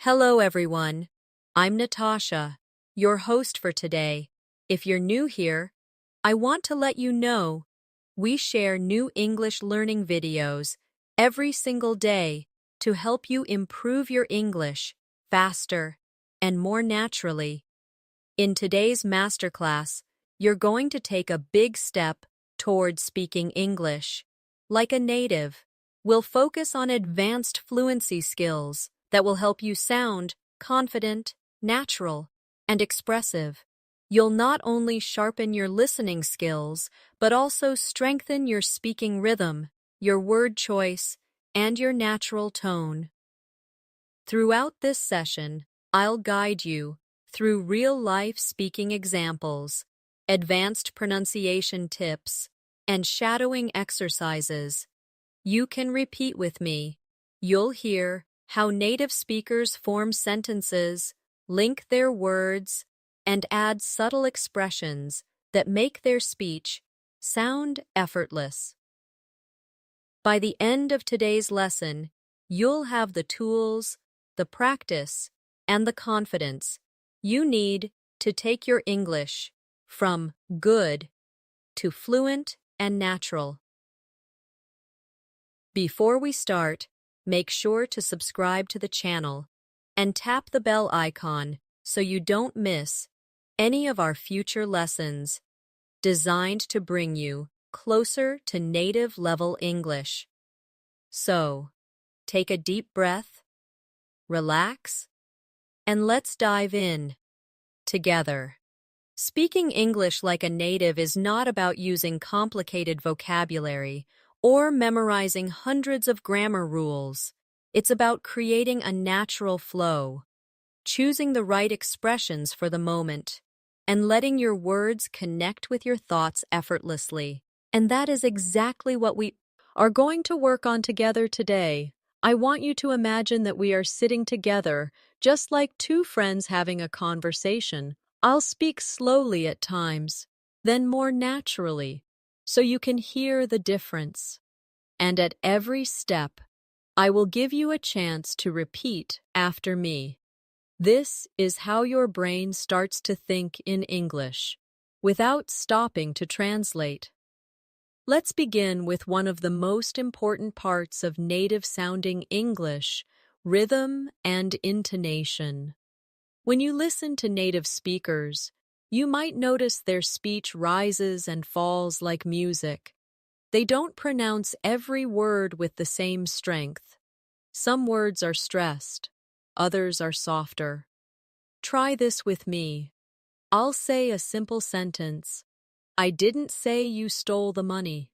Hello, everyone. I'm Natasha, your host for today. If you're new here, I want to let you know we share new English learning videos every single day to help you improve your English faster and more naturally. In today's masterclass, you're going to take a big step towards speaking English like a native. We'll focus on advanced fluency skills that will help you sound confident, natural, and expressive. You'll not only sharpen your listening skills, but also strengthen your speaking rhythm, your word choice, and your natural tone. Throughout this session, I'll guide you through real-life speaking examples, advanced pronunciation tips, and shadowing exercises. You can repeat with me. You'll hear how native speakers form sentences, link their words, and add subtle expressions that make their speech sound effortless. By the end of today's lesson, you'll have the tools, the practice, and the confidence you need to take your English from good to fluent and natural. Before we start, make sure to subscribe to the channel and tap the bell icon so you don't miss any of our future lessons designed to bring you closer to native level English. So, take a deep breath, relax, and let's dive in together. Speaking English like a native is not about using complicated vocabulary or memorizing hundreds of grammar rules. It's about creating a natural flow, choosing the right expressions for the moment, and letting your words connect with your thoughts effortlessly. And that is exactly what we are going to work on together today. I want you to imagine that we are sitting together, just like two friends having a conversation. I'll speak slowly at times, then more naturally, so you can hear the difference. And at every step, I will give you a chance to repeat after me. This is how your brain starts to think in English, without stopping to translate. Let's begin with one of the most important parts of native-sounding English, rhythm and intonation. When you listen to native speakers, you might notice their speech rises and falls like music. They don't pronounce every word with the same strength. Some words are stressed, others are softer. Try this with me. I'll say a simple sentence. I didn't say you stole the money.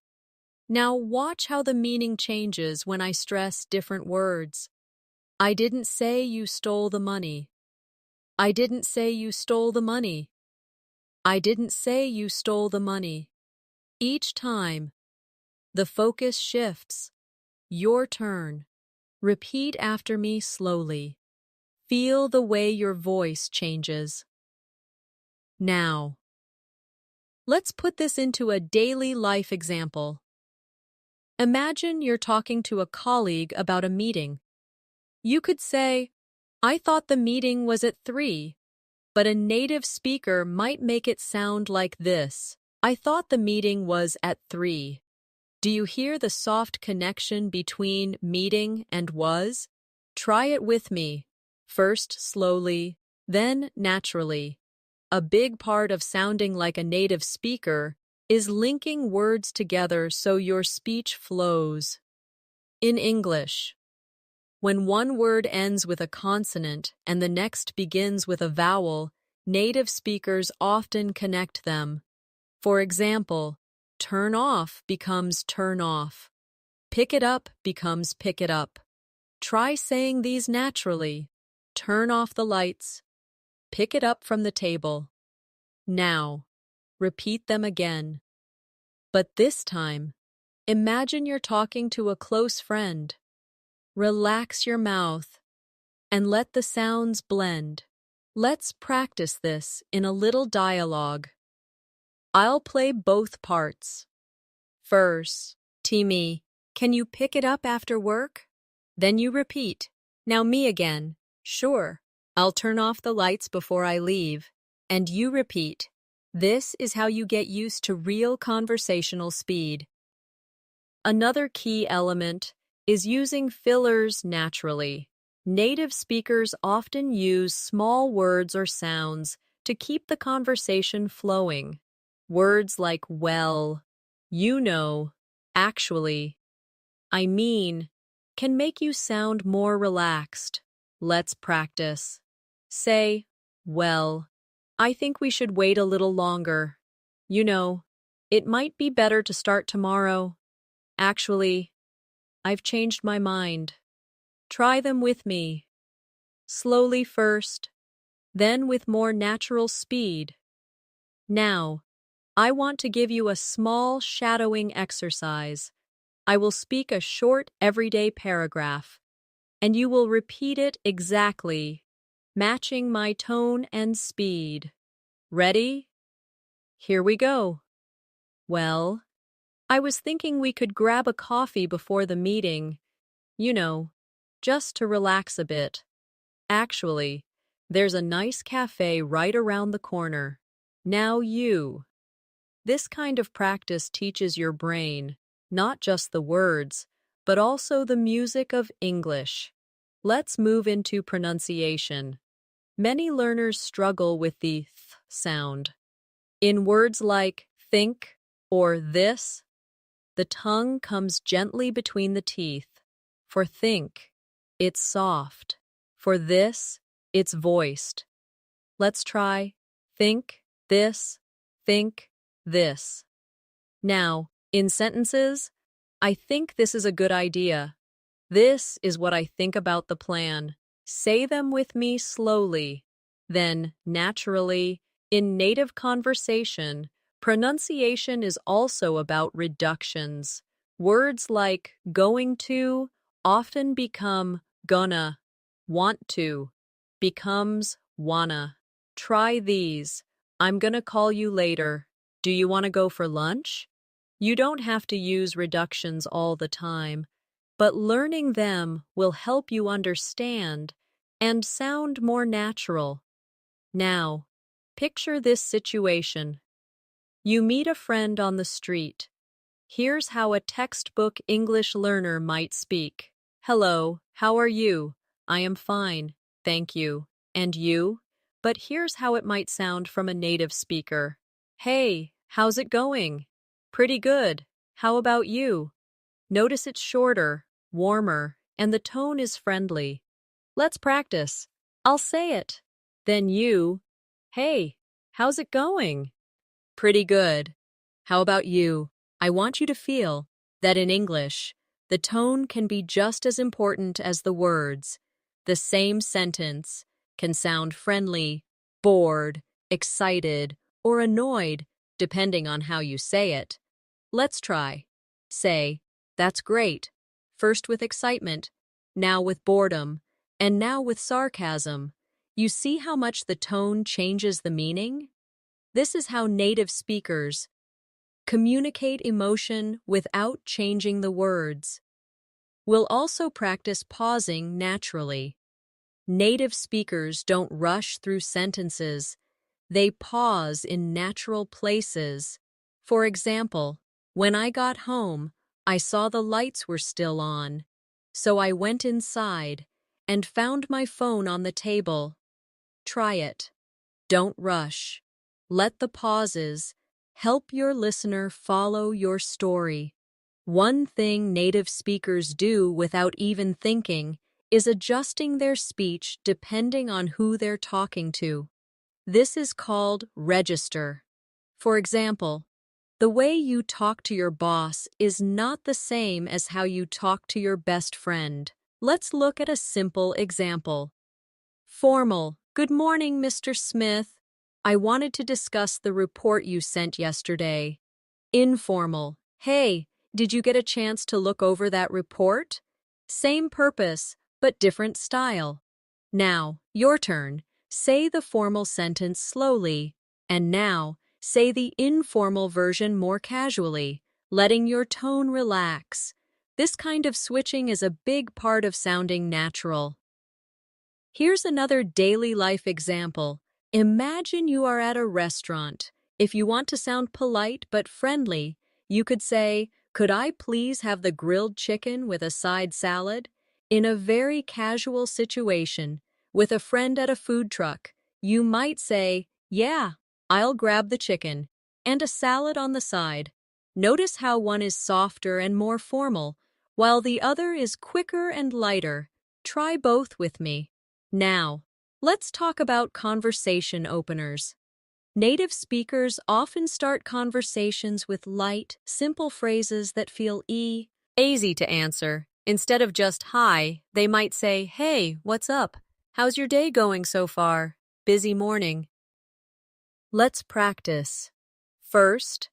Now watch how the meaning changes when I stress different words. I didn't say you stole the money. I didn't say you stole the money. I didn't say you stole the money. Each time, the focus shifts. Your turn. Repeat after me slowly. Feel the way your voice changes. Now, let's put this into a daily life example. Imagine you're talking to a colleague about a meeting. You could say, I thought the meeting was at 3, but a native speaker might make it sound like this. I thought the meeting was at 3. Do you hear the soft connection between meeting and was? Try it with me. First slowly, then naturally. A big part of sounding like a native speaker is linking words together so your speech flows. In English, when one word ends with a consonant and the next begins with a vowel, native speakers often connect them. For example, turn off becomes turn off. Pick it up becomes pick it up. Try saying these naturally. Turn off the lights. Pick it up from the table. Now, repeat them again. But this time, imagine you're talking to a close friend. Relax your mouth and let the sounds blend. Let's practice this in a little dialogue. I'll play both parts. First, Timmy, can you pick it up after work? Then you repeat. Now me again. Sure, I'll turn off the lights before I leave. And you repeat. This is how you get used to real conversational speed. Another key element is using fillers naturally. Native speakers often use small words or sounds to keep the conversation flowing. Words like well, you know, actually, I mean, can make you sound more relaxed. Let's practice. Say, well, I think we should wait a little longer. You know, it might be better to start tomorrow. Actually, I've changed my mind. Try them with me. Slowly first, then with more natural speed. Now, I want to give you a small shadowing exercise. I will speak a short everyday paragraph, and you will repeat it exactly, matching my tone and speed. Ready? Here we go. Well, I was thinking we could grab a coffee before the meeting, you know, just to relax a bit. Actually, there's a nice cafe right around the corner. Now you. This kind of practice teaches your brain, not just the words, but also the music of English. Let's move into pronunciation. Many learners struggle with the th sound. In words like think or this, the tongue comes gently between the teeth. For think, it's soft. For this, it's voiced. Let's try think this. Now, in sentences, I think this is a good idea. This is what I think about the plan. Say them with me slowly. Then, naturally, in native conversation, pronunciation is also about reductions. Words like going to often become gonna, want to becomes wanna. Try these. I'm gonna call you later. Do you want to go for lunch? You don't have to use reductions all the time, but learning them will help you understand and sound more natural. Now, picture this situation. You meet a friend on the street. Here's how a textbook English learner might speak. Hello, how are you? I am fine, thank you. And you? But here's how it might sound from a native speaker. Hey, how's it going? Pretty good. How about you? Notice it's shorter, warmer, and the tone is friendly. Let's practice. I'll say it. Then you. Hey, how's it going? Pretty good. How about you? I want you to feel that in English, the tone can be just as important as the words. The same sentence can sound friendly, bored, excited, or annoyed, depending on how you say it. Let's try. Say, that's great. First with excitement, now with boredom, and now with sarcasm. You see how much the tone changes the meaning? This is how native speakers communicate emotion without changing the words. We'll also practice pausing naturally. Native speakers don't rush through sentences. They pause in natural places. For example, when I got home, I saw the lights were still on. So I went inside and found my phone on the table. Try it. Don't rush. Let the pauses help your listener follow your story. One thing native speakers do without even thinking is adjusting their speech depending on who they're talking to. This is called register. For example, the way you talk to your boss is not the same as how you talk to your best friend. Let's look at a simple example. Formal. Good morning, Mr. Smith. I wanted to discuss the report you sent yesterday. Informal. Hey, did you get a chance to look over that report? Same purpose, but different style. Now, your turn. Say the formal sentence slowly. And now, say the informal version more casually, letting your tone relax. This kind of switching is a big part of sounding natural. Here's another daily life example. Imagine you are at a restaurant. If you want to sound polite but friendly, you could say, "Could I please have the grilled chicken with a side salad?" In a very casual situation, with a friend at a food truck, you might say, "Yeah, I'll grab the chicken and a salad on the side." Notice how one is softer and more formal, while the other is quicker and lighter. Try both with me. Now, let's talk about conversation openers. Native speakers often start conversations with light, simple phrases that feel easy to answer. Instead of just hi, they might say, "Hey, what's up? How's your day going so far? Busy morning." Let's practice. First,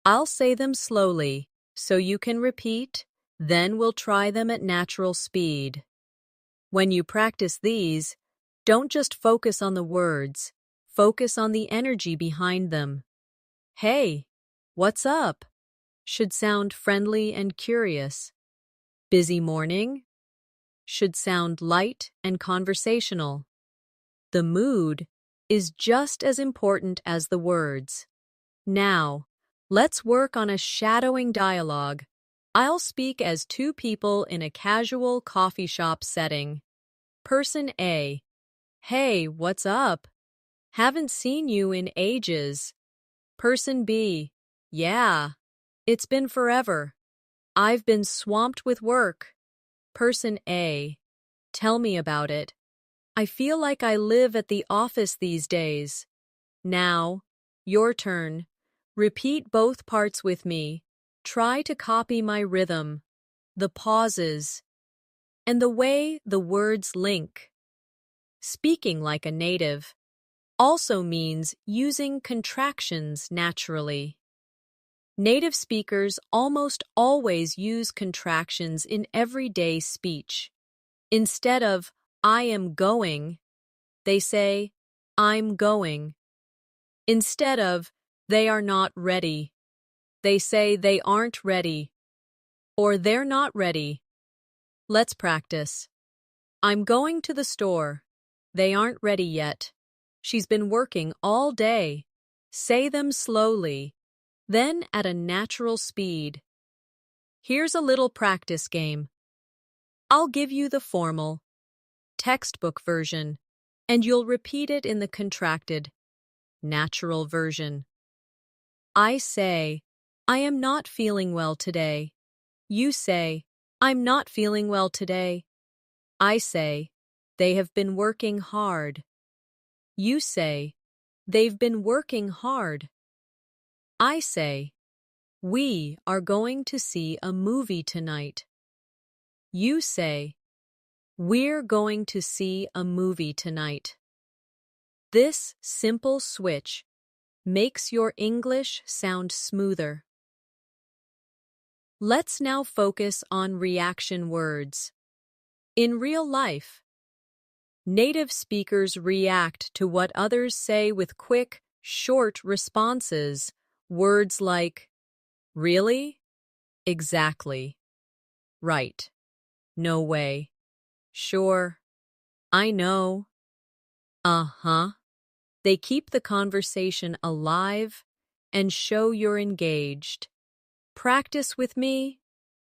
I'll say them slowly, so you can repeat, then we'll try them at natural speed. When you practice these, don't just focus on the words, focus on the energy behind them. "Hey, what's up?" should sound friendly and curious. "Busy morning?" should sound light and conversational. The mood is just as important as the words. Now, let's work on a shadowing dialogue. I'll speak as two people in a casual coffee shop setting. Person A: "Hey, what's up? Haven't seen you in ages." Person B: "Yeah, it's been forever. I've been swamped with work." Person A: "Tell me about it. I feel like I live at the office these days." Now, your turn. Repeat both parts with me. Try to copy my rhythm, the pauses, and the way the words link. Speaking like a native also means using contractions naturally. Native speakers almost always use contractions in everyday speech. Instead of "I am going," they say "I'm going." Instead of "they are not ready," they say "they aren't ready," or "they're not ready." Let's practice. "I'm going to the store. They aren't ready yet. She's been working all day." Say them slowly, then at a natural speed. Here's a little practice game. I'll give you the formal, textbook version, and you'll repeat it in the contracted, natural version. I say, "I am not feeling well today." You say, "I'm not feeling well today." I say, "They have been working hard." You say, "They've been working hard." I say, "We are going to see a movie tonight." You say, "We're going to see a movie tonight." This simple switch makes your English sound smoother. Let's now focus on reaction words. In real life, native speakers react to what others say with quick, short responses. Words like "really?" "Exactly." "Right." "No way." "Sure." "I know." "Uh-huh." They keep the conversation alive and show you're engaged. Practice with me.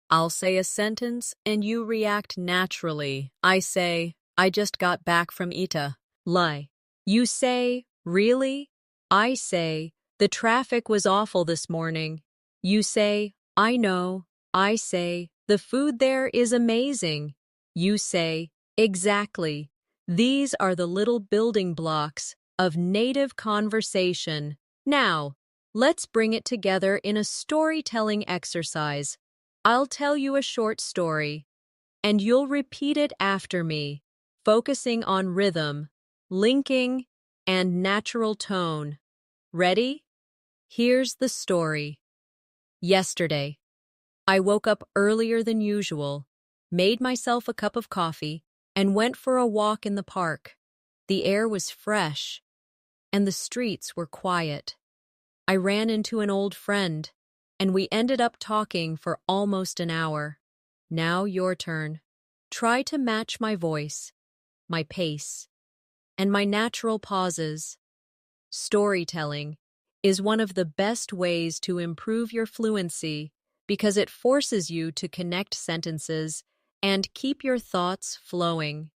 I'll say a sentence and you react naturally. I say, "I just got back from Ita." Lie. You say, "Really?" I say, "The traffic was awful this morning." You say, "I know." I say, "The food there is amazing." You say, "Exactly." These are the little building blocks of native conversation. Now, let's bring it together in a storytelling exercise. I'll tell you a short story, and you'll repeat it after me, focusing on rhythm, linking, and natural tone. Ready? Here's the story. Yesterday, I woke up earlier than usual, made myself a cup of coffee, and went for a walk in the park. The air was fresh, and the streets were quiet. I ran into an old friend, and we ended up talking for almost an hour. Now your turn. Try to match my voice. my pace, and my natural pauses. Storytelling is one of the best ways to improve your fluency because it forces you to connect sentences and keep your thoughts flowing.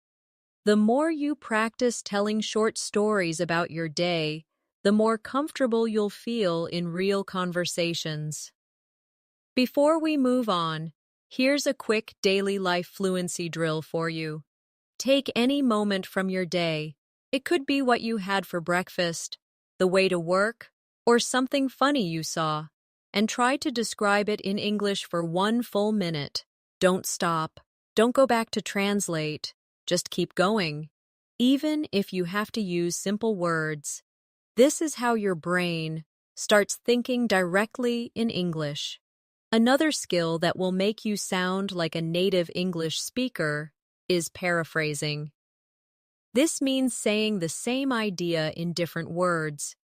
The more you practice telling short stories about your day, the more comfortable you'll feel in real conversations. Before we move on, here's a quick daily life fluency drill for you. Take any moment from your day. It could be what you had for breakfast, the way to work, or something funny you saw, and try to describe it in English for 1 full minute. Don't stop. Don't go back to translate. Just keep going. Even if you have to use simple words, this is how your brain starts thinking directly in English. Another skill that will make you sound like a native English speaker is paraphrasing. This means saying the same idea in different words.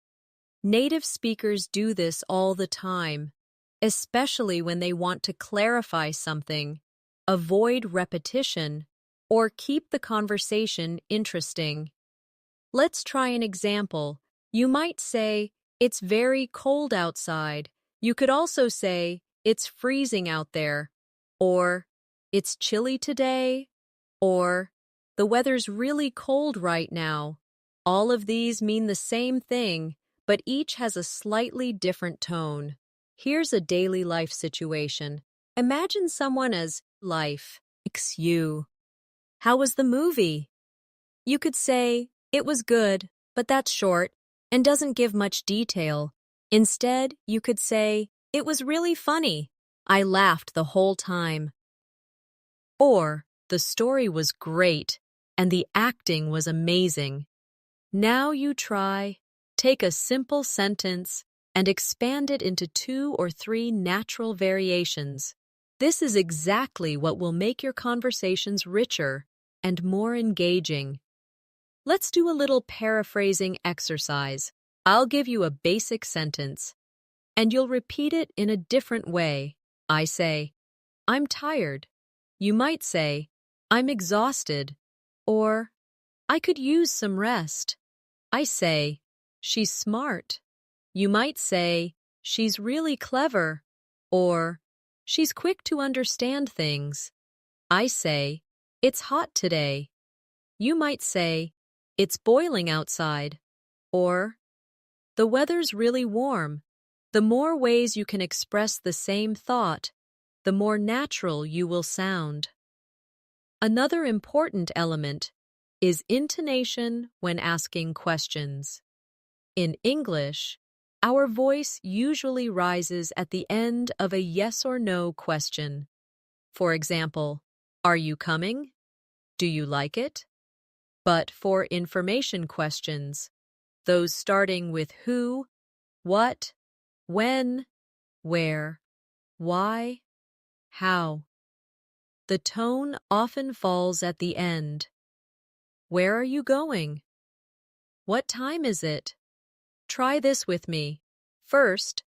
Native speakers do this all the time, especially when they want to clarify something, avoid repetition, or keep the conversation interesting. Let's try an example. You might say, "It's very cold outside." You could also say, "It's freezing out there," or "It's chilly today," or "The weather's really cold right now." All of these mean the same thing, but each has a slightly different tone. Here's a daily life situation. Imagine someone as life. You. How was the movie? You could say, "It was good, but that's short and doesn't give much detail." Instead, you could say, "It was really funny. I laughed the whole time." Or, "The story was great and the acting was amazing." Now you try. Take a simple sentence and expand it into 2 or 3 natural variations. This is exactly what will make your conversations richer and more engaging. Let's do a little paraphrasing exercise. I'll give you a basic sentence, and you'll repeat it in a different way. I say, "I'm tired." You might say, "I'm exhausted," or "I could use some rest." I say, "She's smart." You might say, "She's really clever," or "She's quick to understand things." I say, "It's hot today." You might say, "It's boiling outside," or "The weather's really warm." The more ways you can express the same thought, the more natural you will sound. Another important element is intonation when asking questions. In English, our voice usually rises at the end of a yes or no question. For example, "Are you coming?" "Do you like it?" But for information questions, those starting with who, what, when, where, why, how, the tone often falls at the end. "Where are you going?" "What time is it?" Try this with me. First,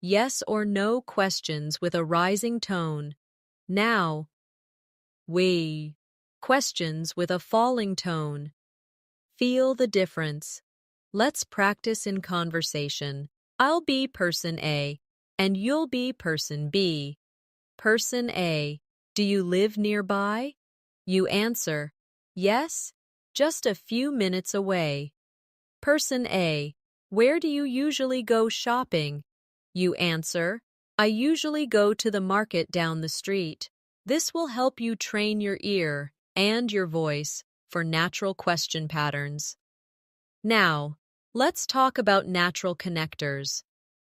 yes or no questions with a rising tone. Now, we questions with a falling tone. Feel the difference. Let's practice in conversation. I'll be person A, and you'll be person B. Person A, "Do you live nearby?" You answer, "Yes, just a few minutes away." Person A, "Where do you usually go shopping?" You answer, "I usually go to the market down the street." This will help you train your ear and your voice for natural question patterns. Now, let's talk about natural connectors.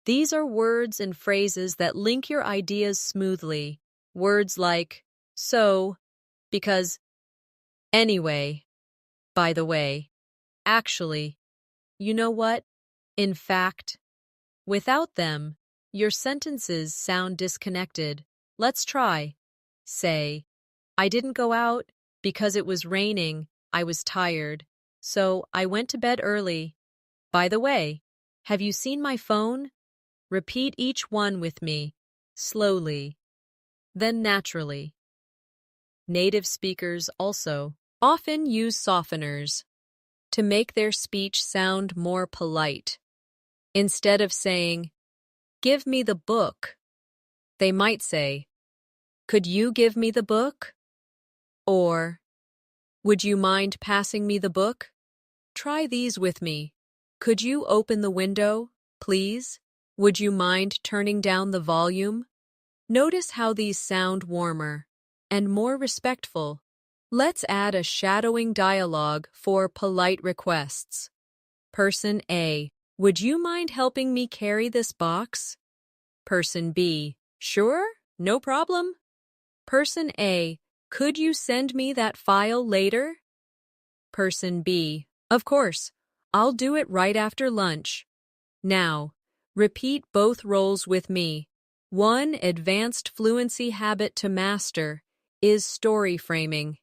These are words and phrases that link your ideas smoothly. Words like "so," "because," "anyway," "by the way," "actually," "you know what," "in fact." Without them, your sentences sound disconnected. Let's try. Say, "I didn't go out because it was raining. I was tired, so I went to bed early. By the way, have you seen my phone?" Repeat each one with me, slowly, then naturally. Native speakers also often use softeners to make their speech sound more polite. Instead of saying, "Give me the book," they might say, "Could you give me the book?" Or, "Would you mind passing me the book? Try these with me. Could you open the window, please? Would you mind turning down the volume?" Notice how these sound warmer and more respectful. Let's add a shadowing dialogue for polite requests. Person A, "Would you mind helping me carry this box?" Person B, "Sure, no problem." Person A, "Could you send me that file later?" Person B, "Of course, I'll do it right after lunch." Now, repeat both roles with me. One advanced fluency habit to master is story framing.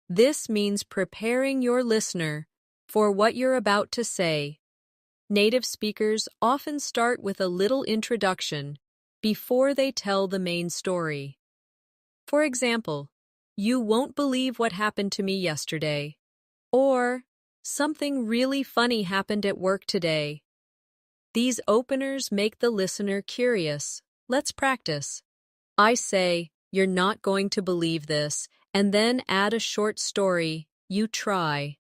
This means preparing your listener for what you're about to say. Native speakers often start with a little introduction before they tell the main story. For example, "You won't believe what happened to me yesterday," or "Something really funny happened at work today." These openers make the listener curious. Let's practice. I say, "You're not going to believe this," and then add a short story. You try.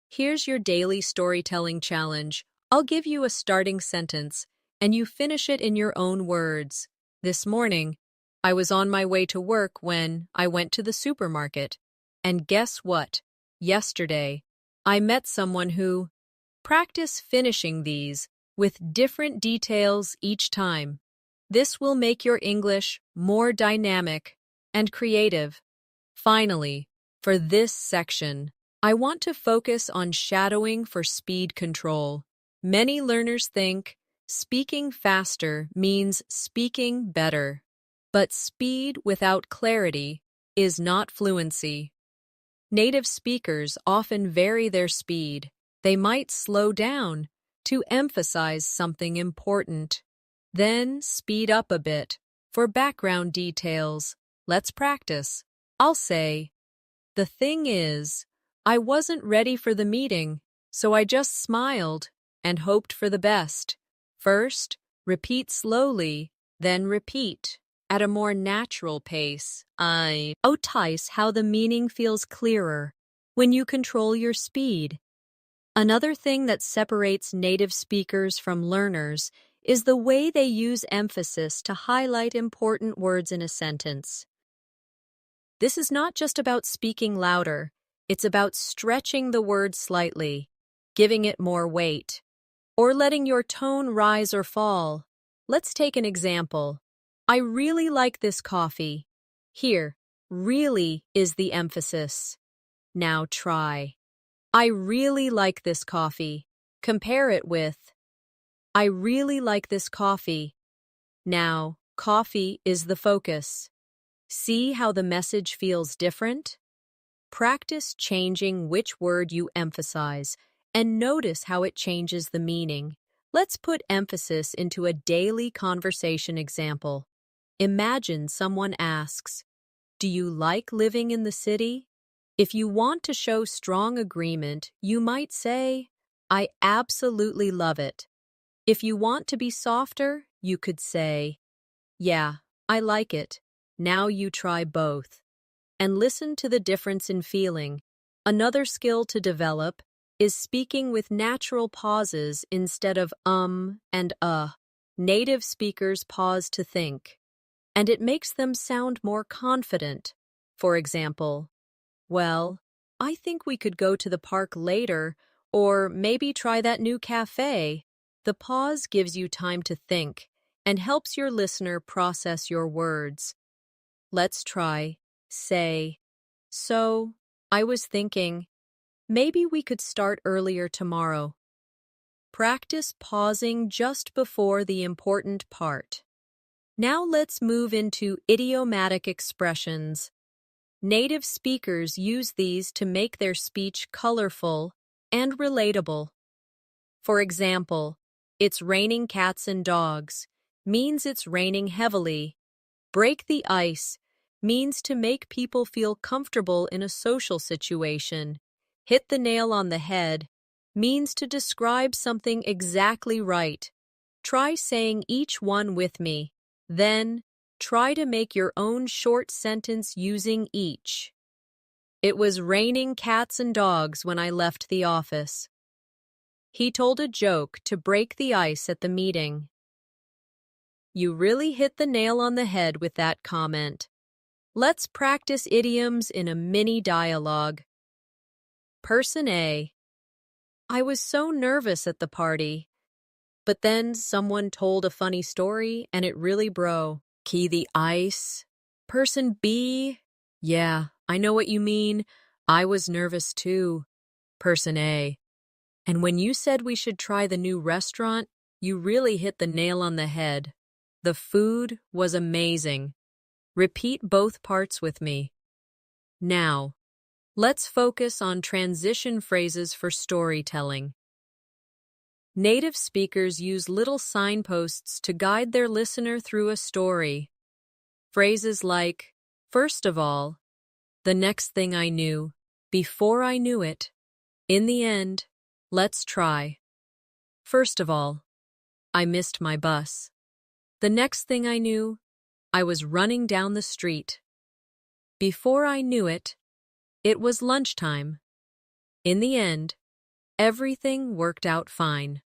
Here's your daily storytelling challenge. I'll give you a starting sentence, and you finish it in your own words. "This morning, I was on my way to work when I went to the supermarket. And guess what? Yesterday, I met someone who..." Practice finishing these with different details each time. This will make your English more dynamic and creative. Finally, for this section, I want to focus on shadowing for speed control. Many learners think speaking faster means speaking better, but speed without clarity is not fluency. Native speakers often vary their speed. They might slow down to emphasize something important, then speed up a bit for background details. Let's practice. I'll say, "The thing is, I wasn't ready for the meeting, so I just smiled and hoped for the best." First, repeat slowly, then repeat at a more natural pace. Notice how the meaning feels clearer when you control your speed. Another thing that separates native speakers from learners is the way they use emphasis to highlight important words in a sentence. This is not just about speaking louder, it's about stretching the word slightly, giving it more weight, or letting your tone rise or fall. Let's take an example. "I really like this coffee." Here, "really" is the emphasis. Now try. "I really like this coffee." Compare it with, "I really like this coffee." Now, coffee is the focus. See how the message feels different? Practice changing which word you emphasize and notice how it changes the meaning. Let's put emphasis into a daily conversation example. Imagine someone asks, "Do you like living in the city?" If you want to show strong agreement, you might say, "I absolutely love it." If you want to be softer, you could say, "Yeah, I like it." Now you try both. And listen to the difference in feeling. Another skill to develop is speaking with natural pauses instead of and Native speakers pause to think, and it makes them sound more confident. For example, "Well, I think we could go to the park later, or maybe try that new cafe." The pause gives you time to think and helps your listener process your words. Let's try, say, "So, I was thinking, maybe we could start earlier tomorrow." Practice pausing just before the important part. Now let's move into idiomatic expressions. Native speakers use these to make their speech colorful and relatable. For example, "It's raining cats and dogs" means it's raining heavily. "Break the ice" means to make people feel comfortable in a social situation. Hit the nail on the head means to describe something exactly right. Try saying each one with me. Then, try to make your own short sentence using each. It was raining cats and dogs when I left the office. He told a joke to break the ice at the meeting. You really hit the nail on the head with that comment. Let's practice idioms in a mini dialogue. Person A. I was so nervous at the party, but then someone told a funny story and it really broke the ice. Person B. Yeah, I know what you mean. I was nervous too. Person A. And when you said we should try the new restaurant, you really hit the nail on the head. The food was amazing. Repeat both parts with me. Now, let's focus on transition phrases for storytelling. Native speakers use little signposts to guide their listener through a story. Phrases like, first of all, the next thing I knew, before I knew it, in the end, let's try. First of all, I missed my bus. The next thing I knew, I was running down the street. Before I knew it, it was lunchtime. In the end, everything worked out fine.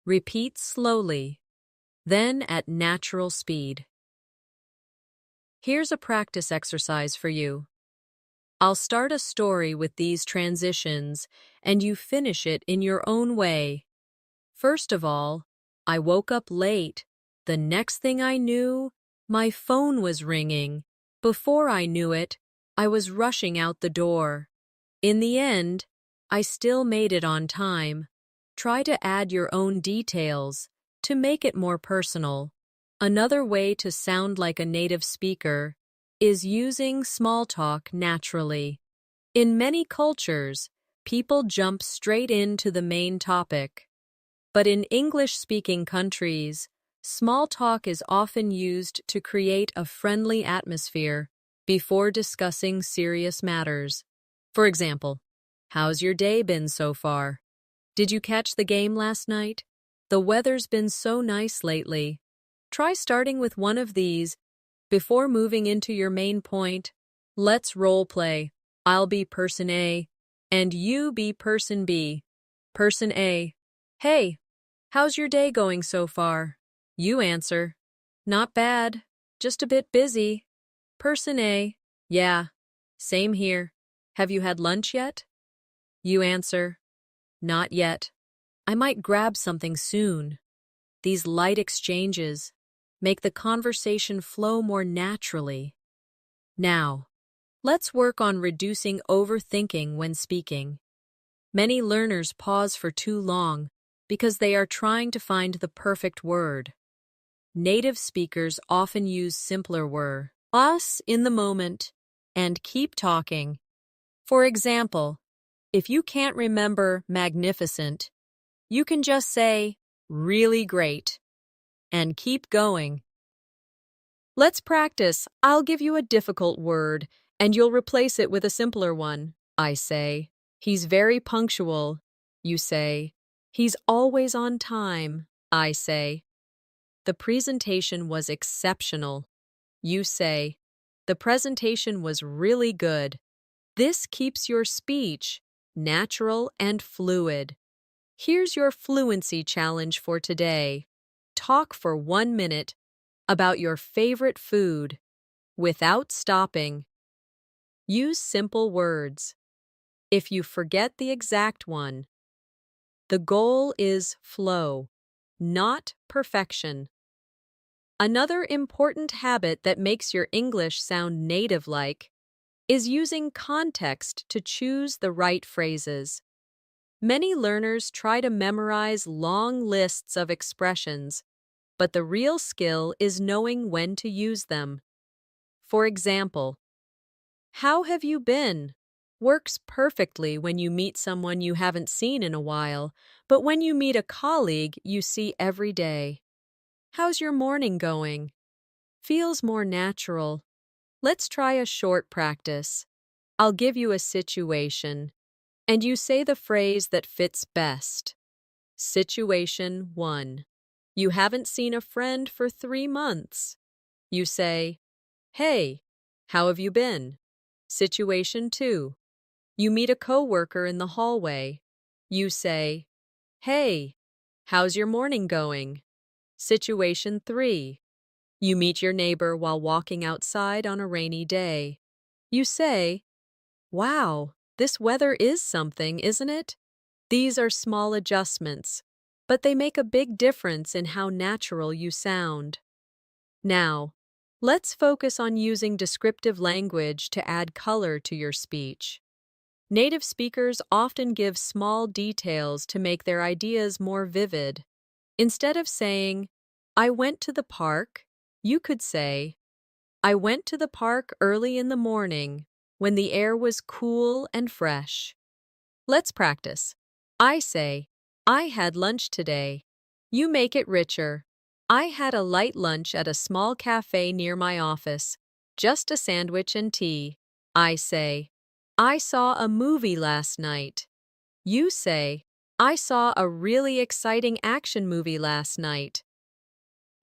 Repeat slowly, then at natural speed. Here's a practice exercise for you. I'll start a story with these transitions, and you finish it in your own way. First of all, I woke up late. The next thing I knew, my phone was ringing. Before I knew it, I was rushing out the door. In the end, I still made it on time. Try to add your own details to make it more personal. Another way to sound like a native speaker is using small talk naturally. In many cultures, people jump straight into the main topic. But in English-speaking countries, small talk is often used to create a friendly atmosphere before discussing serious matters. For example, how's your day been so far? Did you catch the game last night? The weather's been so nice lately. Try starting with one of these before moving into your main point. Let's role play. I'll be person A, and you be person B. Person A. Hey, how's your day going so far? You answer, not bad, just a bit busy. Person A. Yeah, same here. Have you had lunch yet? You answer, not yet. I might grab something soon. These light exchanges make the conversation flow more naturally. Now, let's work on reducing overthinking when speaking. Many learners pause for too long because they are trying to find the perfect word. Native speakers often use simpler words, us in the moment, and keep talking. For example, if you can't remember magnificent, you can just say, really great, and keep going. Let's practice. I'll give you a difficult word, and you'll replace it with a simpler one. I say, he's very punctual. You say, he's always on time. I say, the presentation was exceptional. You say, the presentation was really good. This keeps your speech natural and fluid. Here's your fluency challenge for today. Talk for 1 minute about your favorite food without stopping. Use simple words. If you forget the exact one, the goal is flow, not perfection. Another important habit that makes your English sound native-like is using context to choose the right phrases. Many learners try to memorize long lists of expressions, but the real skill is knowing when to use them. For example, how have you been? Works perfectly when you meet someone you haven't seen in a while, but when you meet a colleague you see every day. How's your morning going? Feels more natural. Let's try a short practice. I'll give you a situation, and you say the phrase that fits best. Situation 1. You haven't seen a friend for 3 months. You say, "Hey, how have you been?" Situation 2. You meet a coworker in the hallway. You say, "Hey, how's your morning going?" Situation 3. You meet your neighbor while walking outside on a rainy day. You say, "Wow, this weather is something, isn't it?" These are small adjustments, but they make a big difference in how natural you sound. Now, let's focus on using descriptive language to add color to your speech. Native speakers often give small details to make their ideas more vivid. Instead of saying, "I went to the park," you could say, "I went to the park early in the morning when the air was cool and fresh." Let's practice. I say, "I had lunch today." You make it richer. "I had a light lunch at a small cafe near my office, just a sandwich and tea." I say, "I saw a movie last night." You say, "I saw a really exciting action movie last night."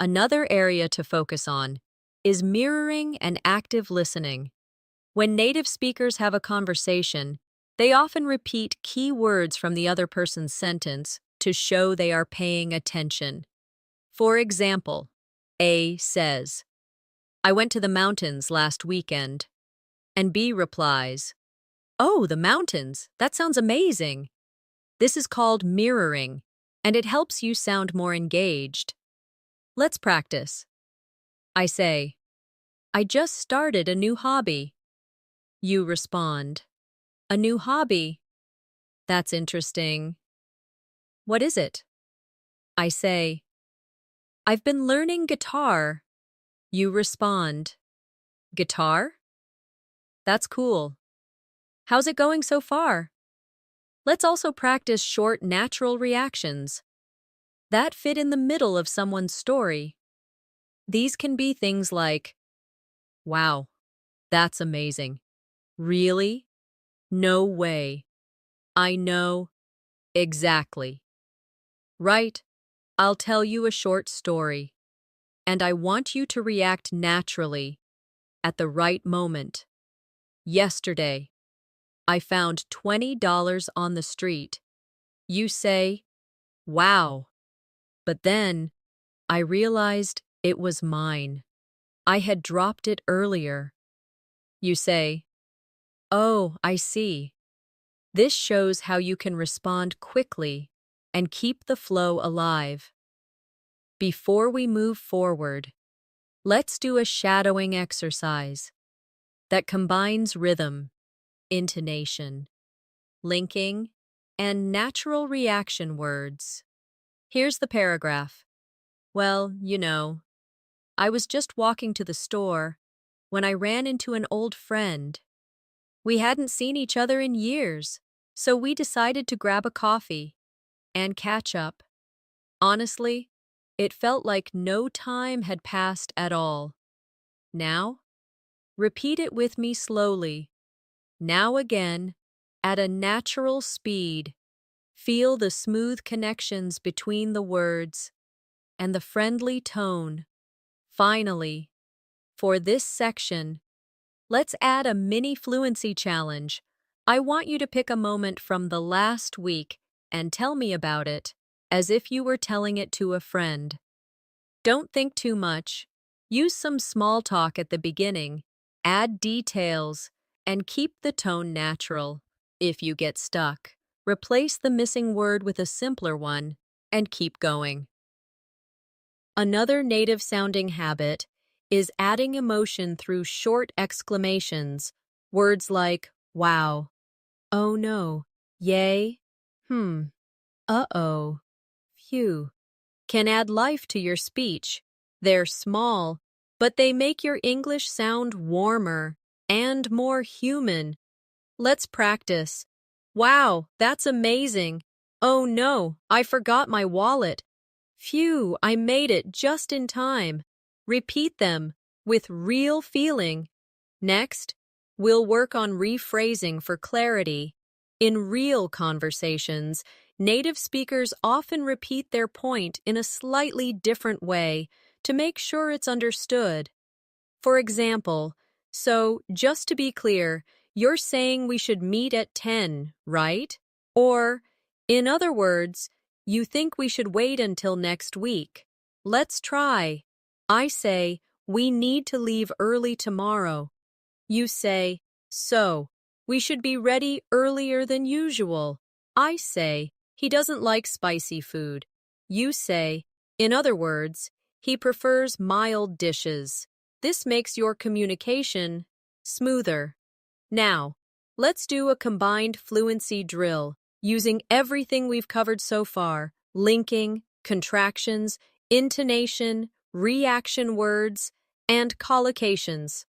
Another area to focus on is mirroring and active listening. When native speakers have a conversation, they often repeat key words from the other person's sentence to show they are paying attention. For example, A says, "I went to the mountains last weekend." And B replies, "Oh, the mountains, that sounds amazing." This is called mirroring, and it helps you sound more engaged. Let's practice. I say, "I just started a new hobby." You respond, "A new hobby? That's interesting. What is it?" I say, "I've been learning guitar." You respond, "Guitar? That's cool. How's it going so far?" Let's also practice short, natural reactions that fit in the middle of someone's story. These can be things like, "Wow, that's amazing. Really? No way. I know. Exactly. Right, I'll tell you a short story, and I want you to react naturally at the right moment. Yesterday, I found $20 on the street." You say, "Wow." But then I realized it was mine. I had dropped it earlier. You say, "Oh, I see." This shows how you can respond quickly and keep the flow alive. Before we move forward, let's do a shadowing exercise that combines rhythm, intonation, linking, and natural reaction words. Here's the paragraph. "Well, I was just walking to the store when I ran into an old friend. We hadn't seen each other in years, so we decided to grab a coffee and catch up. Honestly, it felt like no time had passed at all." Now, repeat it with me slowly. Now again, at a natural speed. Feel the smooth connections between the words and the friendly tone. Finally, for this section, let's add a mini fluency challenge. I want you to pick a moment from the last week and tell me about it, as if you were telling it to a friend. Don't think too much. Use some small talk at the beginning, add details, and keep the tone natural. If you get stuck, replace the missing word with a simpler one and keep going. Another native-sounding habit is adding emotion through short exclamations. Words like, "Wow," "Oh no," "Yay," "Uh-oh," "Phew," can add life to your speech. They're small, but they make your English sound warmer and more human. Let's practice. "Wow, that's amazing." "Oh no, I forgot my wallet." "Phew, I made it just in time." Repeat them with real feeling. Next, we'll work on rephrasing for clarity. In real conversations, native speakers often repeat their point in a slightly different way to make sure it's understood. For example, so just to be clear, you're saying we should meet at 10, right? Or, in other words, you think we should wait until next week. Let's try. I say, we need to leave early tomorrow. You say, so, we should be ready earlier than usual. I say, he doesn't like spicy food. You say, in other words, he prefers mild dishes. This makes your communication smoother. Now, let's do a combined fluency drill using everything we've covered so far: linking, contractions, intonation, reaction words, and collocations.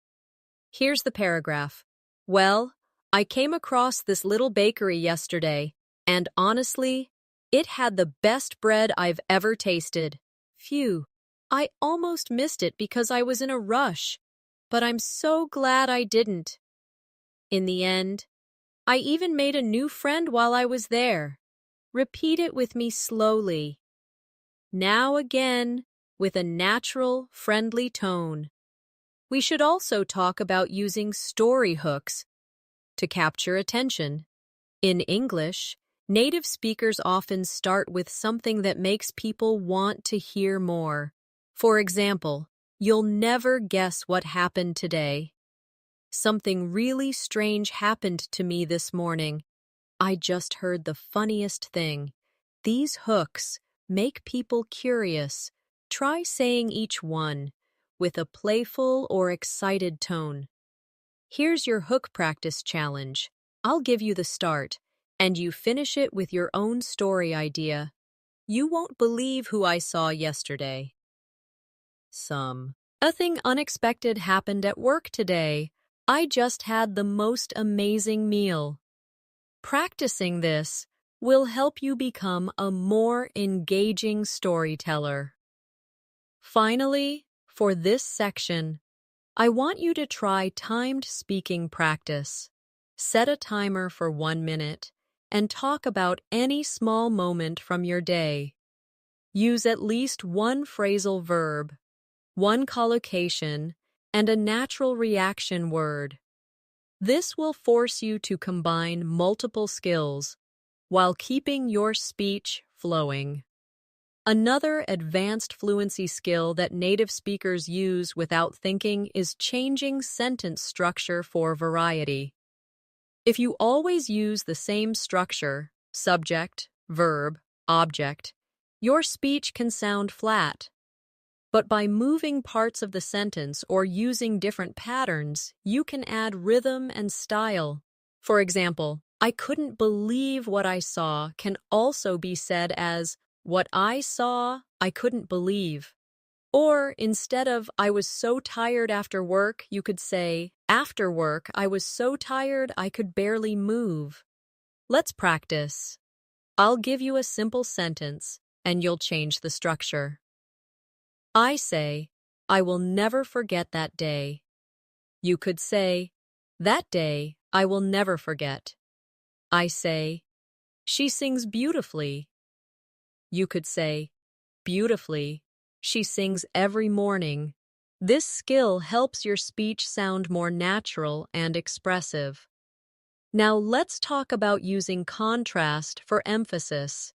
Here's the paragraph. Well, I came across this little bakery yesterday, and honestly, it had the best bread I've ever tasted. Phew, I almost missed it because I was in a rush, but I'm so glad I didn't. In the end, I even made a new friend while I was there. Repeat it with me slowly. Now again, with a natural, friendly tone. We should also talk about using story hooks to capture attention. In English, native speakers often start with something that makes people want to hear more. For example, you'll never guess what happened today. Something really strange happened to me this morning. I just heard the funniest thing. These hooks make people curious. Try saying each one with a playful or excited tone. Here's your hook practice challenge. I'll give you the start, and you finish it with your own story idea. You won't believe who I saw yesterday. A thing unexpected happened at work today. I just had the most amazing meal. Practicing this will help you become a more engaging storyteller. Finally, for this section, I want you to try timed speaking practice. Set a timer for 1 minute and talk about any small moment from your day. Use at least one phrasal verb, one collocation, and a natural reaction word. This will force you to combine multiple skills while keeping your speech flowing. Another advanced fluency skill that native speakers use without thinking is changing sentence structure for variety. If you always use the same structure, subject, verb, object, your speech can sound flat. But by moving parts of the sentence or using different patterns, you can add rhythm and style. For example, I couldn't believe what I saw can also be said as what I saw, I couldn't believe. Or instead of I was so tired after work, you could say after work, I was so tired I could barely move. Let's practice. I'll give you a simple sentence and you'll change the structure. I say, I will never forget that day. You could say, that day I will never forget. I say, she sings beautifully. You could say, beautifully, she sings every morning. This skill helps your speech sound more natural and expressive. Now let's talk about using contrast for emphasis.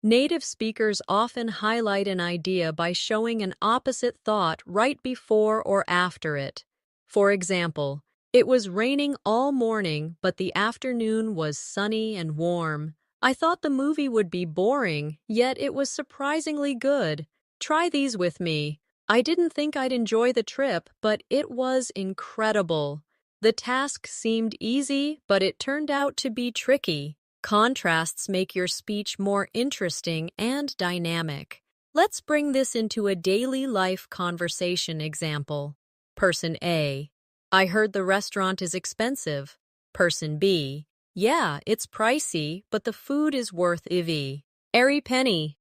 Native speakers often highlight an idea by showing an opposite thought right before or after it. For example, it was raining all morning, but the afternoon was sunny and warm. I thought the movie would be boring, yet it was surprisingly good. Try these with me. I didn't think I'd enjoy the trip, but it was incredible. The task seemed easy, but it turned out to be tricky. Contrasts make your speech more interesting and dynamic. Let's bring this into a daily life conversation example. Person A: I heard the restaurant is expensive. Person B: yeah, it's pricey, but the food is worth IV. Airy penny.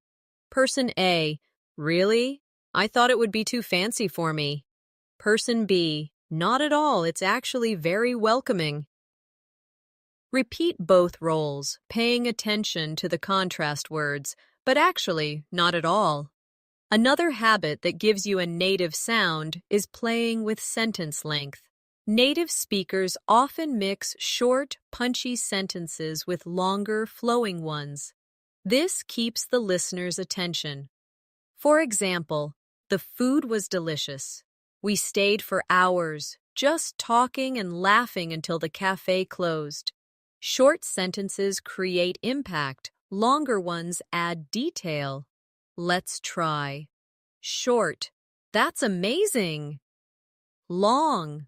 Person A: really? I thought it would be too fancy for me. Person B: Not at all, it's actually very welcoming. Repeat both roles, paying attention to the contrast words, but actually, not at all. Another habit that gives you a native sound is playing with sentence length. Native speakers often mix short, punchy sentences with longer, flowing ones. This keeps the listener's attention. For example, the food was delicious. We stayed for hours, just talking and laughing until the cafe closed. Short sentences create impact, longer ones add detail. Let's try. Short. That's amazing. Long.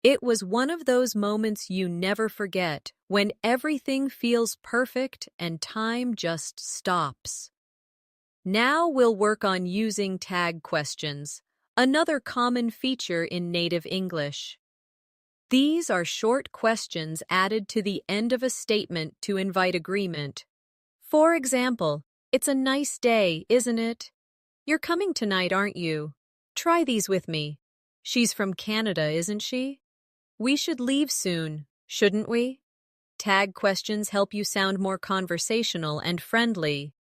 It was one of those moments you never forget, when everything feels perfect and time just stops. Now we'll work on using tag questions, another common feature in native English. These are short questions added to the end of a statement to invite agreement. For example, "It's a nice day, isn't it? You're coming tonight, aren't you? Try these with me. She's from Canada, isn't she? We should leave soon, shouldn't we?" Tag questions help you sound more conversational and friendly.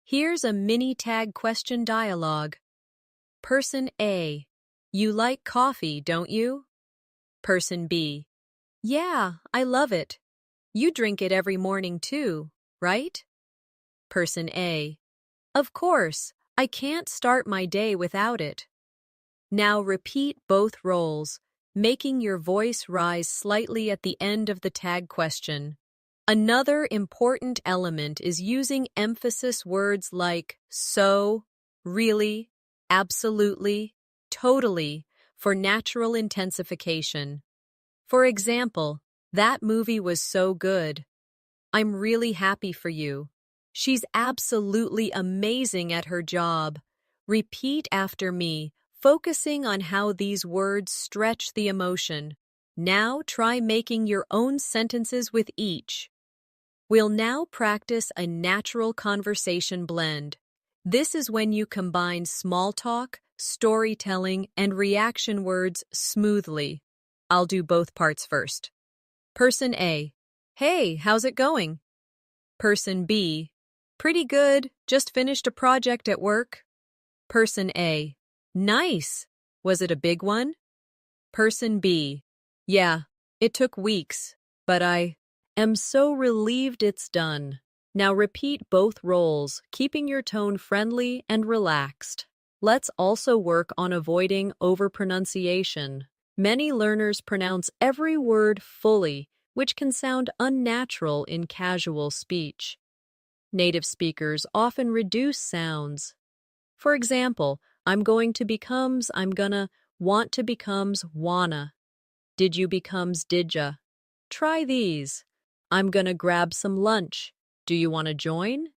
Here's a mini tag question dialogue. Person A: "You like coffee, don't you?" Person B: "Yeah, I love it. You drink it every morning too, right?" Person A: "Of course, I can't start my day without it." Now repeat both roles, making your voice rise slightly at the end of the tag question. Another important element is using emphasis words like so, really, absolutely, totally for natural intensification. For example, "That movie was so good. I'm really happy for you. She's absolutely amazing at her job." Repeat after me, focusing on how these words stretch the emotion. Now try making your own sentences with each. We'll now practice a natural conversation blend. This is when you combine small talk, storytelling, and reaction words smoothly. I'll do both parts first. Person A: "Hey, how's it going?" Person B: "Pretty good, just finished a project at work." Person A: "Nice. Was it a big one?" Person B: "Yeah, it took weeks, but I am so relieved it's done." Now repeat both roles, keeping your tone friendly and relaxed. Let's also work on avoiding overpronunciation. Many learners pronounce every word fully, which can sound unnatural in casual speech. Native speakers often reduce sounds. For example, I'm gonna, want to becomes wanna, did you becomes didya. Try these. I'm gonna grab some lunch. Do you want to join?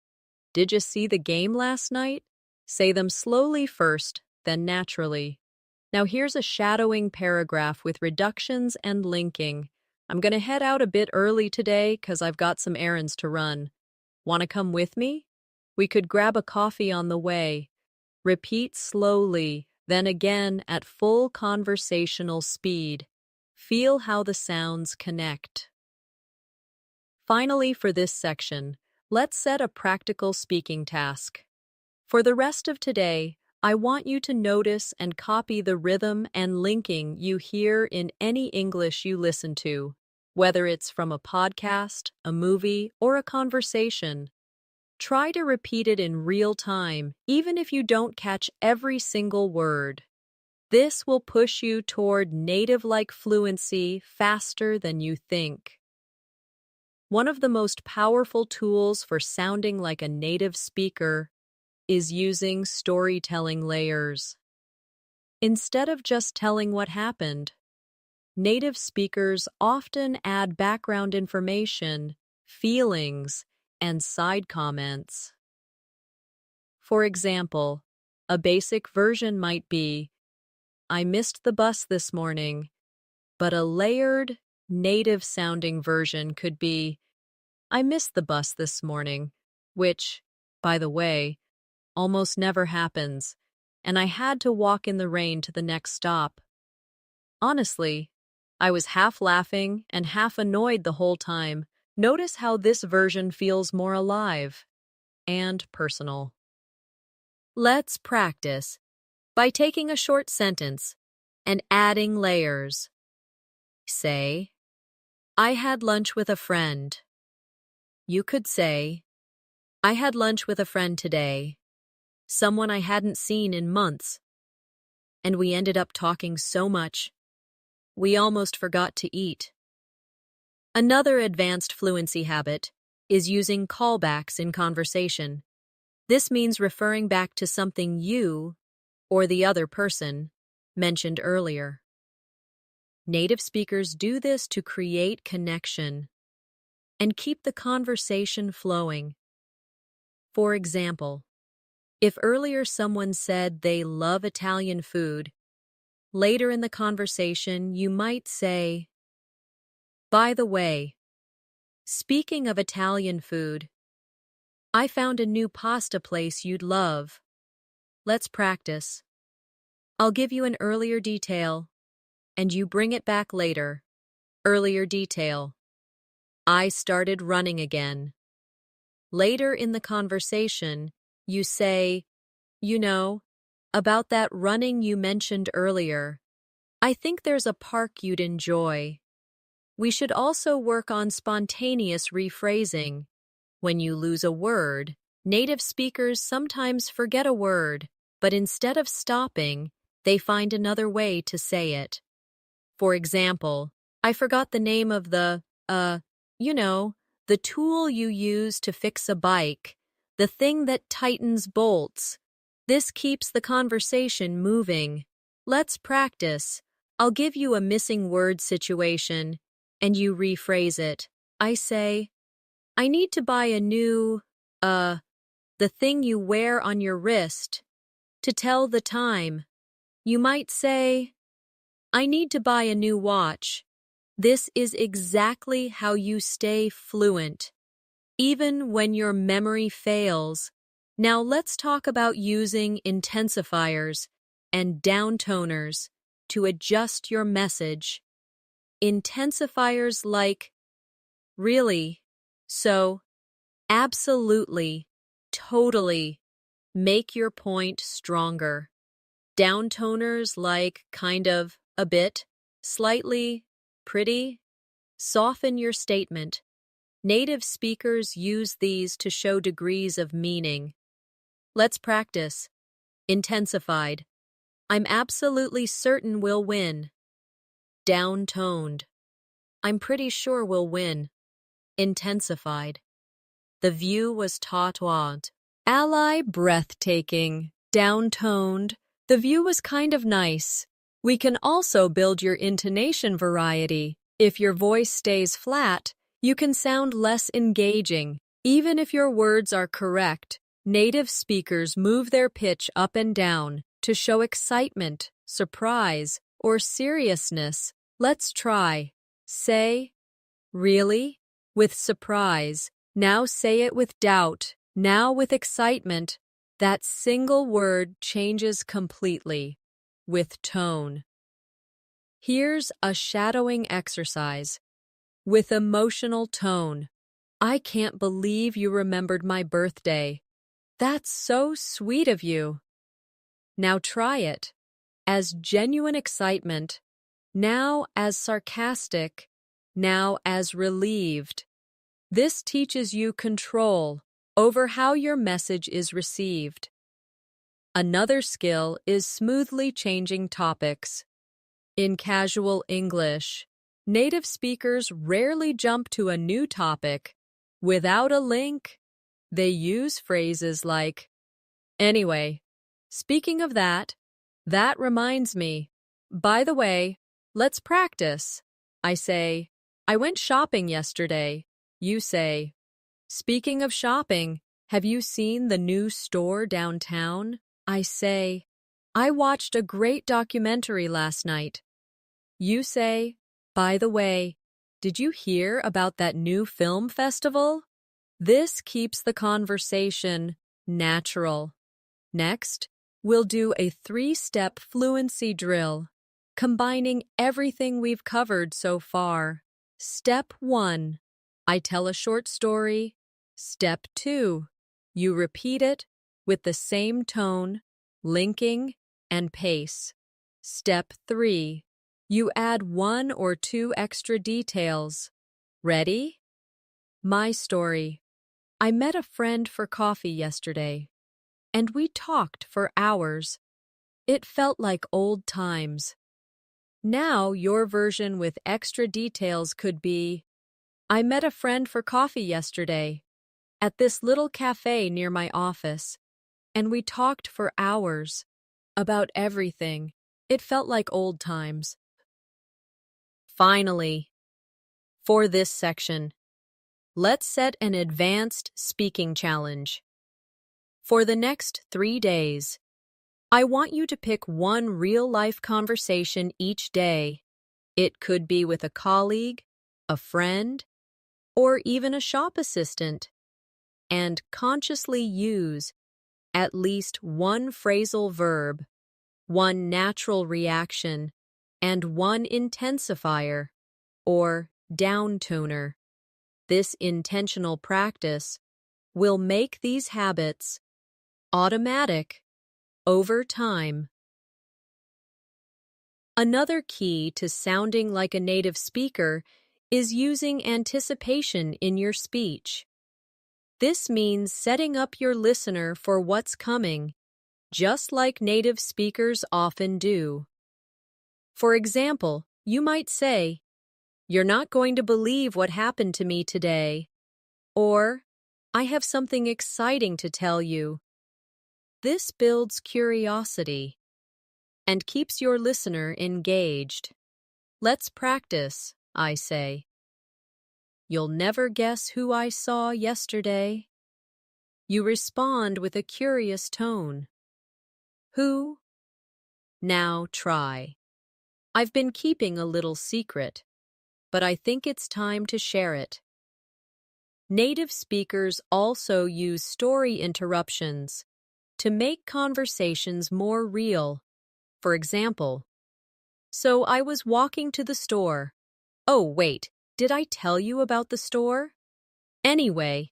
Did you see the game last night? Say them slowly first, then naturally. Now here's a shadowing paragraph with reductions and linking. I'm gonna head out a bit early today because I've got some errands to run. Want to come with me? We could grab a coffee on the way. Repeat slowly, then again at full conversational speed. Feel how the sounds connect. Finally, for this section, let's set a practical speaking task. For the rest of today, I want you to notice and copy the rhythm and linking you hear in any English you listen to, whether it's from a podcast, a movie, or a conversation. Try to repeat it in real time, even if you don't catch every single word. This will push you toward native-like fluency faster than you think. One of the most powerful tools for sounding like a native speaker is using storytelling layers. Instead of just telling what happened, native speakers often add background information, feelings, and side comments. For example, a basic version might be, "I missed the bus this morning," but a layered, native-sounding version could be, "I missed the bus this morning," which, by the way, almost never happens, and I had to walk in the rain to the next stop. Honestly, I was half laughing and half annoyed the whole time. Notice how this version feels more alive and personal. Let's practice by taking a short sentence and adding layers. Say, I had lunch with a friend. You could say, I had lunch with a friend today, someone I hadn't seen in months, and we ended up talking so much, we almost forgot to eat. Another advanced fluency habit is using callbacks in conversation. This means referring back to something you, or the other person, mentioned earlier. Native speakers do this to create connection and keep the conversation flowing. For example, if earlier someone said they love Italian food, later in the conversation you might say, by the way, speaking of Italian food, I found a new pasta place you'd love. Let's practice. I'll give you an earlier detail, and you bring it back later. Earlier detail. I started running again. Later in the conversation, you say, you know, about that running you mentioned earlier. I think there's a park you'd enjoy. We should also work on spontaneous rephrasing. When you lose a word, native speakers sometimes forget a word, but instead of stopping, they find another way to say it. For example, I forgot the name of the tool you use to fix a bike, the thing that tightens bolts. This keeps the conversation moving. Let's practice. I'll give you a missing word situation, and you rephrase it. I say, I need to buy a new, the thing you wear on your wrist, to tell the time. You might say, I need to buy a new watch. This is exactly how you stay fluent, even when your memory fails. Now let's talk about using intensifiers and downtoners to adjust your message. Intensifiers like really, so, absolutely, totally make your point stronger. Downtoners like kind of, a bit, slightly, pretty, soften your statement. Native speakers use these to show degrees of meaning. Let's practice. Intensified. I'm absolutely certain we'll win. Downtoned. I'm pretty sure we'll win. Intensified. The view was taut. Ally breathtaking. Downtoned. The view was kind of nice. We can also build your intonation variety. If your voice stays flat, you can sound less engaging. Even if your words are correct, native speakers move their pitch up and down to show excitement, surprise, or seriousness. Let's try. Say, really? With surprise. Now say it with doubt. Now with excitement. That single word changes completely. With tone. Here's a shadowing exercise. With emotional tone. I can't believe you remembered my birthday. That's so sweet of you. Now try it. As genuine excitement. Now as sarcastic. Now as relieved. This teaches you control over how your message is received. Another skill is smoothly changing topics. In casual English, native speakers rarely jump to a new topic. Without a link, they use phrases like, anyway, speaking of that reminds me. By the way, let's practice. I say, I went shopping yesterday. You say, speaking of shopping, have you seen the new store downtown? I say, I watched a great documentary last night. You say, by the way, did you hear about that new film festival? This keeps the conversation natural. Next, we'll do a 3-step fluency drill. combining everything we've covered so far. Step 1. I tell a short story. Step 2. You repeat it with the same tone, linking, and pace. Step 3. You add 1 or 2 extra details. Ready? My story. I met a friend for coffee yesterday, and we talked for hours. It felt like old times. Now, your version with extra details could be, I met a friend for coffee yesterday at this little cafe near my office, and we talked for hours about everything. It felt like old times. Finally, for this section, let's set an advanced speaking challenge. For the next 3 days, I want you to pick one real-life conversation each day. It could be with a colleague, a friend, or even a shop assistant, and consciously use at least one phrasal verb, one natural reaction, and one intensifier, or downtoner. This intentional practice will make these habits automatic over time. Another key to sounding like a native speaker is using anticipation in your speech. This means setting up your listener for what's coming, just like native speakers often do. For example, you might say, "You're not going to believe what happened to me today," or, "I have something exciting to tell you." This builds curiosity and keeps your listener engaged. Let's practice, I say. You'll never guess who I saw yesterday. You respond with a curious tone. Who? Now try. I've been keeping a little secret, but I think it's time to share it. Native speakers also use story interruptions to make conversations more real. For example, so I was walking to the store. Oh, wait, did I tell you about the store? Anyway,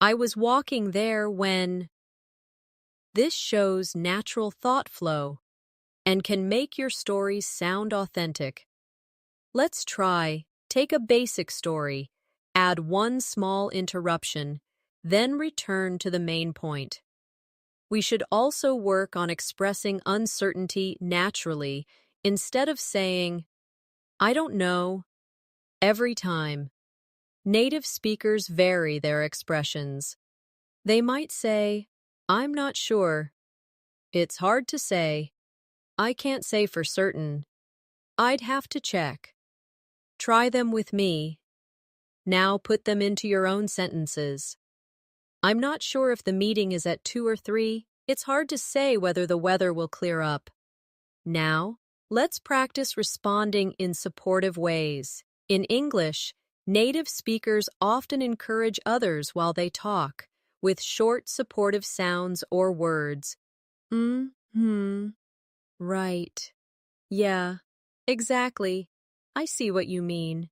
I was walking there when... This shows natural thought flow and can make your stories sound authentic. Let's try. Take a basic story, add one small interruption, then return to the main point. We should also work on expressing uncertainty naturally instead of saying, "I don't know," every time. Native speakers vary their expressions. They might say, "I'm not sure," "It's hard to say," "I can't say for certain," "I'd have to check." Try them with me. Now put them into your own sentences. "I'm not sure if the meeting is at 2 or 3. It's hard to say whether the weather will clear up." Now, let's practice responding in supportive ways. In English, native speakers often encourage others while they talk, with short supportive sounds or words. Right. Yeah, exactly. I see what you mean.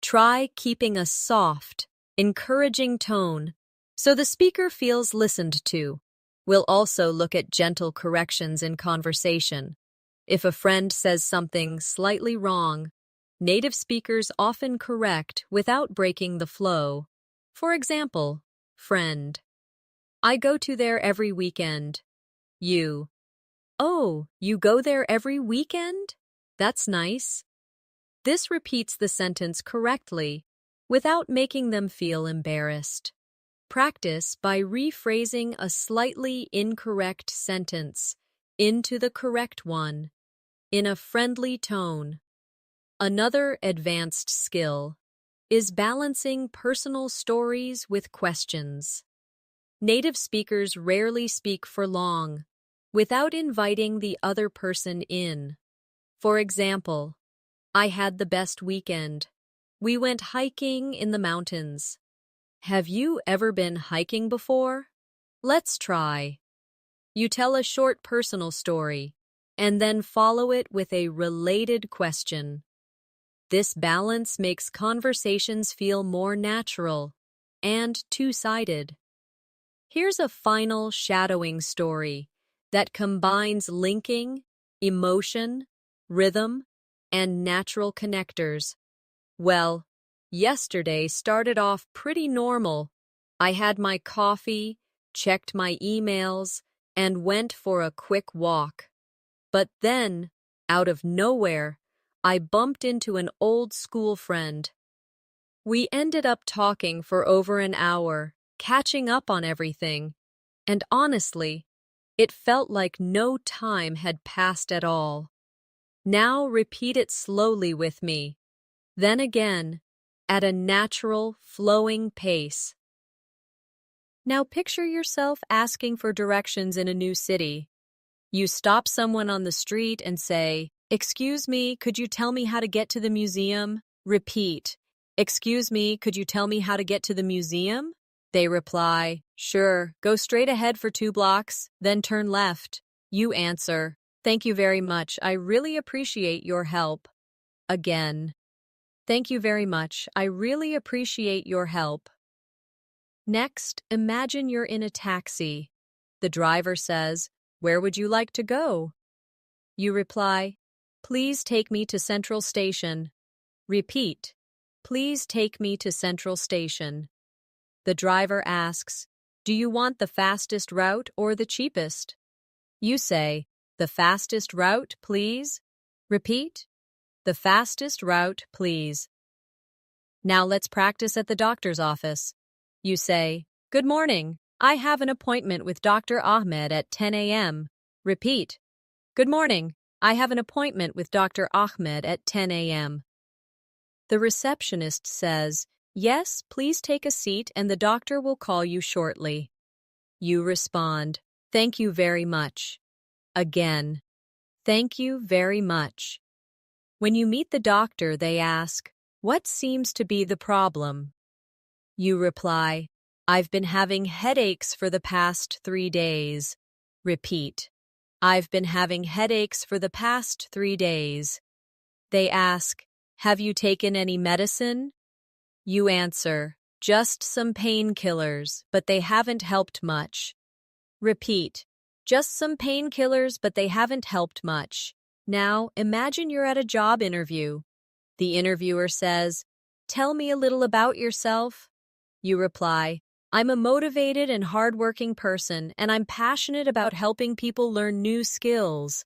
Try keeping a soft, encouraging tone so the speaker feels listened to. We'll also look at gentle corrections in conversation. If a friend says something slightly wrong, native speakers often correct without breaking the flow. For example, friend, "I go to there every weekend." You, "Oh, you go there every weekend? That's nice." This repeats the sentence correctly without making them feel embarrassed. Practice by rephrasing a slightly incorrect sentence into the correct one in a friendly tone. Another advanced skill is balancing personal stories with questions. Native speakers rarely speak for long without inviting the other person in. For example, "I had the best weekend. We went hiking in the mountains." Have you ever been hiking before? Let's try. You tell a short personal story and then follow it with a related question. This balance makes conversations feel more natural and two-sided. Here's a final shadowing story that combines linking, emotion, rhythm, and natural connectors. Well, yesterday started off pretty normal. I had my coffee, checked my emails, and went for a quick walk. But then, out of nowhere, I bumped into an old school friend. We ended up talking for over an hour, catching up on everything, and honestly, it felt like no time had passed at all. Now repeat it slowly with me. Then again, at a natural, flowing pace. Now picture yourself asking for directions in a new city. You stop someone on the street and say, "Excuse me, could you tell me how to get to the museum?" Repeat, "Excuse me, could you tell me how to get to the museum?" They reply, "Sure, go straight ahead for 2 blocks, then turn left." You answer, "Thank you very much, I really appreciate your help." Again, "Thank you very much, I really appreciate your help." Next, imagine you're in a taxi. The driver says, "Where would you like to go?" You reply, "Please take me to Central Station." Repeat, "Please take me to Central Station." The driver asks, "Do you want the fastest route or the cheapest?" You say, "The fastest route, please." Repeat, "The fastest route, please." Now let's practice at the doctor's office. You say, "Good morning. I have an appointment with Dr. Ahmed at 10 a.m. Repeat, "Good morning. I have an appointment with Dr. Ahmed at 10 a.m. The receptionist says, "Yes, please take a seat and the doctor will call you shortly." You respond, "Thank you very much." Again, "Thank you very much." When you meet the doctor, they ask, "What seems to be the problem?" You reply, "I've been having headaches for the past 3 days." Repeat, "I've been having headaches for the past 3 days." They ask, "Have you taken any medicine?" You answer, "Just some painkillers, but they haven't helped much." Repeat, "Just some painkillers, but they haven't helped much." Now, imagine you're at a job interview. The interviewer says, "Tell me a little about yourself." You reply, "I'm a motivated and hardworking person, and I'm passionate about helping people learn new skills."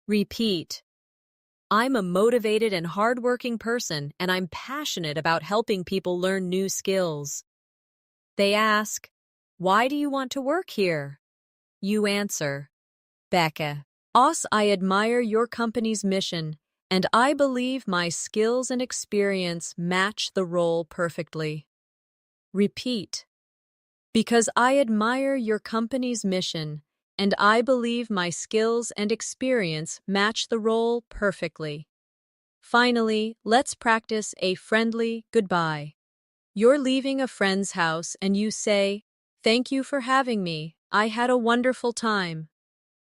Repeat, "I'm a motivated and hardworking person, and I'm passionate about helping people learn new skills." They ask, "Why do you want to work here?" You answer, "Becca, I admire your company's mission, and I believe my skills and experience match the role perfectly." Repeat, "Because I admire your company's mission, and I believe my skills and experience match the role perfectly." Finally, let's practice a friendly goodbye. You're leaving a friend's house and you say, "Thank you for having me. I had a wonderful time."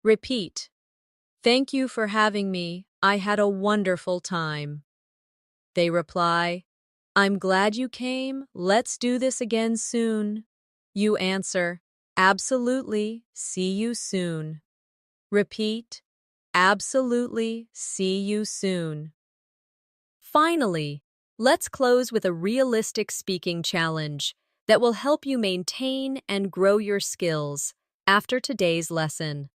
Repeat, "Thank you for having me. I had a wonderful time." They reply, "I'm glad you came. Let's do this again soon." You answer, "Absolutely. See you soon." Repeat, "Absolutely. See you soon." Finally, let's close with a realistic speaking challenge that will help you maintain and grow your skills after today's lesson.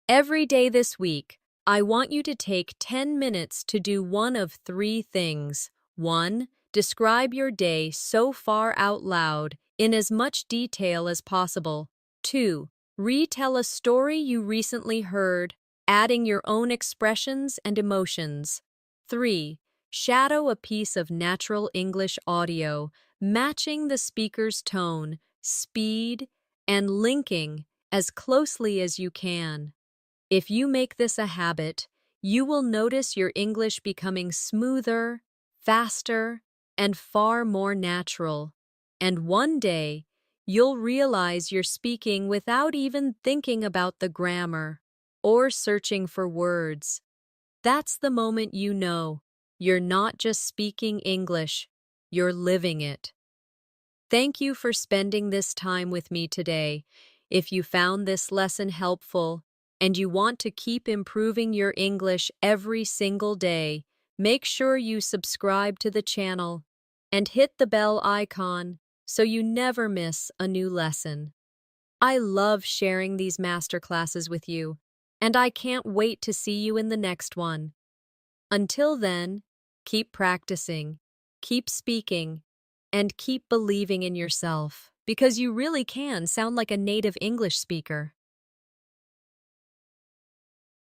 Every day this week, I want you to take 10 minutes to do one of 3 things. 1. Describe your day so far out loud in as much detail as possible. 2. Retell a story you recently heard, adding your own expressions and emotions. 3. Shadow a piece of natural English audio, matching the speaker's tone, speed, and linking as closely as you can. If you make this a habit, you will notice your English becoming smoother, faster, and far more natural. And one day, you'll realize you're speaking without even thinking about the grammar. or searching for words. That's the moment you know you're not just speaking English, you're living it. Thank you for spending this time with me today. If you found this lesson helpful and you want to keep improving your English every single day, make sure you subscribe to the channel and hit the bell icon so you never miss a new lesson. I love sharing these masterclasses with you, and I can't wait to see you in the next one. Until then, keep practicing, keep speaking, and keep believing in yourself because you really can sound like a native English speaker.